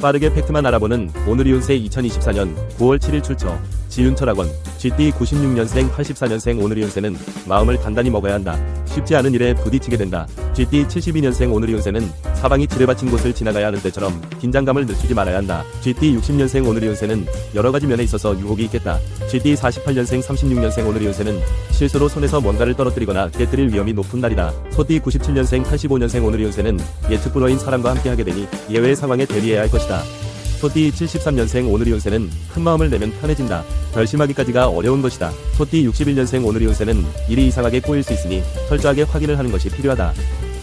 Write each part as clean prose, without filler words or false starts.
빠르게 팩트만 알아보는 오늘이 운세 2024년 9월 7일 출처. 지윤철학원. GT 96년생 84년생 오늘이 운세는 마음을 단단히 먹어야 한다. 쉽지 않은 일에 부딪히게 된다. GT 72년생 오늘이 운세는 사방이 지뢰받친 곳을 지나가야 하는 때처럼 긴장감을 늦추지 말아야 한다. GT 60년생 오늘이 운세는 여러가지 면에 있어서 유혹이 있겠다. GT 48년생 36년생 오늘이 운세는 실수로 손에서 뭔가를 떨어뜨리거나 깨뜨릴 위험이 높은 날이다. 소띠 97년생 85년생 오늘이 운세는 예측 불허인 사람과 함께하게 되니 예외의 상황에 대비해야 할 것이다. 소띠 73년생 오늘이 운세는 큰 마음을 내면 편해진다. 결심하기까지가 어려운 것이다. 소띠 61년생 오늘이 운세는 일이 이상하게 꼬일 수 있으니 철저하게 확인을 하는 것이 필요하다.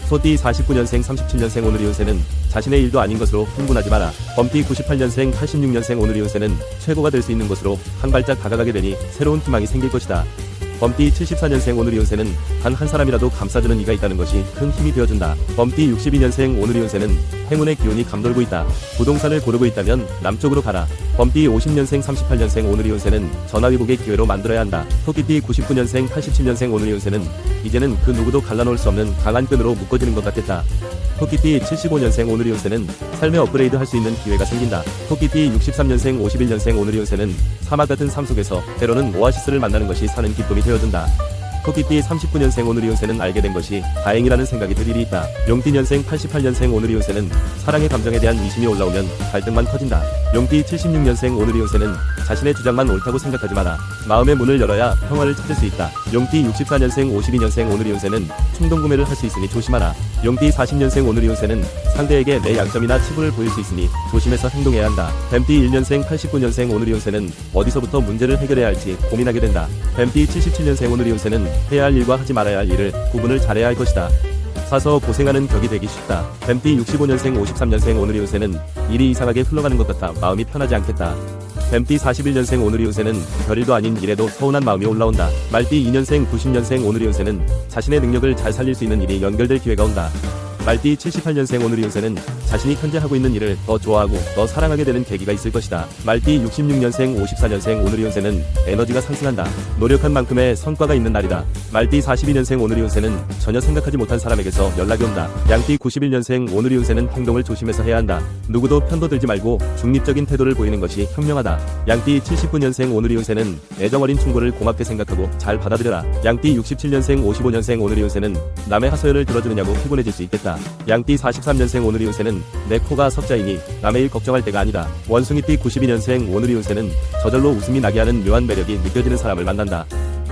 소띠 49년생 37년생 오늘이 운세는 자신의 일도 아닌 것으로 흥분하지 마라. 범띠 98년생 86년생 오늘이 운세는 최고가 될 수 있는 곳으로 한 발짝 다가가게 되니 새로운 희망이 생길 것이다. 범띠 74년생 오늘이 운세는 단 한 사람이라도 감싸주는 이가 있다는 것이 큰 힘이 되어준다. 범띠 62년생 오늘이 운세는 행운의 기운이 감돌고 있다. 부동산을 고르고 있다면 남쪽으로 가라. 범띠 50년생 38년생 오늘이 운세는 전화위복의 기회로 만들어야 한다. 토끼띠 99년생 87년생 오늘이 운세는 이제는 그 누구도 갈라놓을 수 없는 강한 끈으로 묶어지는 것 같겠다. 토끼띠 75년생 오늘이 운세는 삶의 업그레이드 할 수 있는 기회가 생긴다. 토끼띠 63년생 51년생 오늘이 운세는 사막 같은 삶 속에서 때로는 오아시스를 만나는 것이 사는 기쁨이 되어준다. 토끼띠 39년생 오늘이 운세는 알게 된 것이 다행이라는 생각이 들 일이 있다. 용띠년생 88년생 오늘이 운세는 사랑의 감정에 대한 의심이 올라오면 갈등만 커진다. 용띠 76년생 오늘이 운세는 자신의 주장만 옳다고 생각하지 마라. 마음의 문을 열어야 평화를 찾을 수 있다. 용띠 64년생 52년생 오늘이 운세는 충동구매를 할 수 있으니 조심하라. 용띠 40년생 오늘이 운세는 상대에게 내 양점이나 치부를 보일 수 있으니 조심해서 행동해야 한다. 뱀띠 1년생 89년생 오늘이 운세는 어디서부터 문제를 해결해야 할지 고민하게 된다. 뱀띠 77년생 오늘이 운세는 해야 할 일과 하지 말아야 할 일을 구분을 잘해야 할 것이다. 사서 고생하는 격이 되기 쉽다. 뱀띠 65년생 53년생 오늘이 운세는 일이 이상하게 흘러가는 것 같아 마음이 편하지 않겠다. 뱀띠 41년생 오늘이 운세는 별일도 아닌 일에도 서운한 마음이 올라온다. 말띠 2년생 90년생 오늘이 운세는 자신의 능력을 잘 살릴 수 있는 일이 연결될 기회가 온다. 말띠 78년생 오늘이 운세는 자신이 현재 하고 있는 일을 더 좋아하고 더 사랑하게 되는 계기가 있을 것이다. 말띠 66년생 54년생 오늘이 운세는 에너지가 상승한다. 노력한 만큼의 성과가 있는 날이다. 말띠 42년생 오늘이 운세는 전혀 생각하지 못한 사람에게서 연락이 온다. 양띠 91년생 오늘이 운세는 행동을 조심해서 해야 한다. 누구도 편도 들지 말고 중립적인 태도를 보이는 것이 현명하다. 양띠 79년생 오늘이 운세는 애정어린 충고를 고맙게 생각하고 잘 받아들여라. 양띠 67년생 55년생 오늘이 운세는 남의 하소연을 들어주느냐고 피곤해질 수 있겠다. 양띠 43년생 오늘이 운세는 내 코가 석자이니 남의 일 걱정할 때가 아니다. 원숭이띠 92년생 오늘이 운세는 저절로 웃음이 나게 하는 묘한 매력이 느껴지는 사람을 만난다.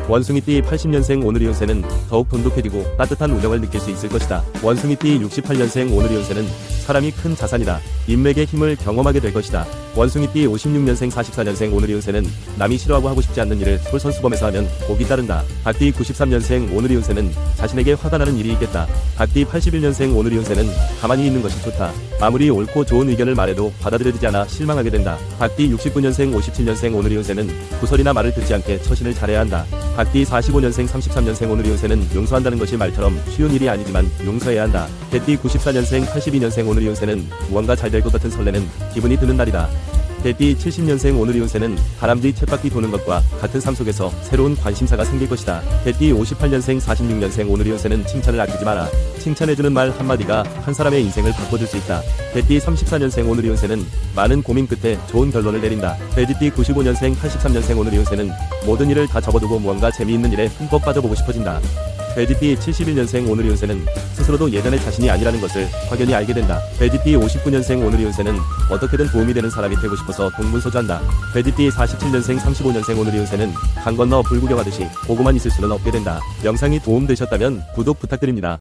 원숭이띠 80년생 오늘이 운세는 더욱 돈독해지고 따뜻한 우정을 느낄 수 있을 것이다. 원숭이띠 68년생 오늘이 운세는 사람이 큰 자산이다. 인맥의 힘을 경험하게 될 것이다. 원숭이띠 56년생 44년생 오늘이 운세는 남이 싫어하고 하고 싶지 않는 일을 솔선수범해서 하면 복이 따른다. 닭띠 93년생 오늘이 운세는 자신에게 화가 나는 일이 있겠다. 닭띠 81년생 오늘이 운세는 가만히 있는 것이 좋다. 아무리 옳고 좋은 의견을 말해도 받아들여지지 않아 실망하게 된다. 닭띠 69년생 57년생 오늘이 운세는 구설이나 말을 듣지 않게 처신을 잘해야 한다. 닭띠 45년생 33년생 오늘이 운세는 용서한다는 것이 말처럼 쉬운 일이 아니지만 용서해야 한다. 개띠 94년생 82년생 오늘이 운세는 무언가 잘 될 것 같은 설레는 기분이 드는 날이다. 개띠 70년생 오늘이 운세는 다람쥐 쳇바퀴 도는 것과 같은 삶 속에서 새로운 관심사가 생길 것이다. 개띠 58년생 46년생 오늘이 운세는 칭찬을 아끼지 마라. 칭찬해주는 말 한마디가 한 사람의 인생을 바꿔줄 수 있다. 개띠 34년생 오늘이 운세는 많은 고민 끝에 좋은 결론을 내린다. 돼지띠 95년생 83년생 오늘이 운세는 모든 일을 다 접어두고 무언가 재미있는 일에 흠뻑 빠져보고 싶어진다. 돼지띠 71년생 오늘이 운세는 스스로도 예전의 자신이 아니라는 것을 확연히 알게 된다. 돼지띠 59년생 오늘이 운세는 어떻게든 도움이 되는 사람이 되고 싶어서 동분서주한다. 돼지띠 47년생 35년생 오늘이 운세는 강 건너 불구경하듯이 보고만 있을 수는 없게 된다. 영상이 도움되셨다면 구독 부탁드립니다.